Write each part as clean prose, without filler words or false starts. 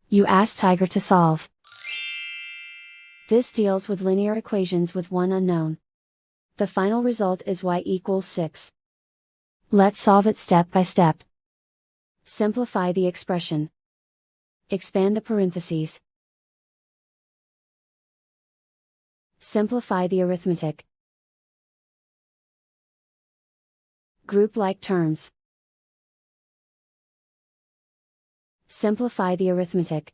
You ask Tiger to solve. This deals with linear equations with one unknown. The final result is y equals 6. Let's solve it step by step. Simplify the expression. Expand the parentheses. Simplify the arithmetic. Group like terms. Simplify the arithmetic.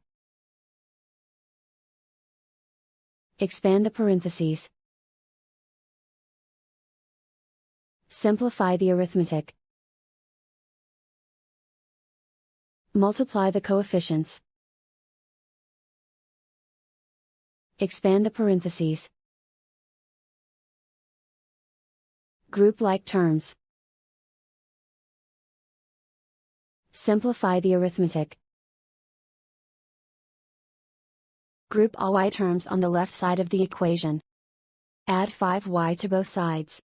Expand the parentheses. Simplify the arithmetic. Multiply the coefficients. Expand the parentheses. Group like terms. Simplify the arithmetic. Group all y terms on the left side of the equation. Add 5y to both sides.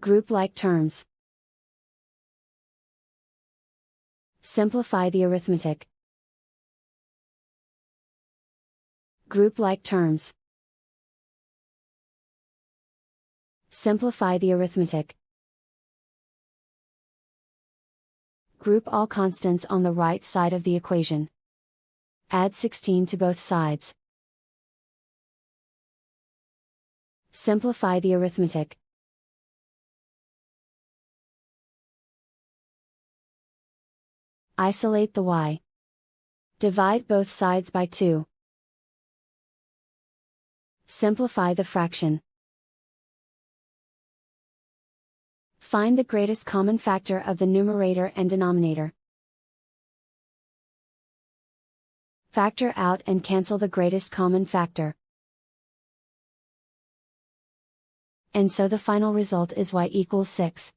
Group like terms. Simplify the arithmetic. Group like terms. Simplify the arithmetic. Group all constants on the right side of the equation. Add 16 to both sides. Simplify the arithmetic. Isolate the y. Divide both sides by 2. Simplify the fraction. Find the greatest common factor of the numerator and denominator. Factor out and cancel the greatest common factor. And so the final result is y equals 6.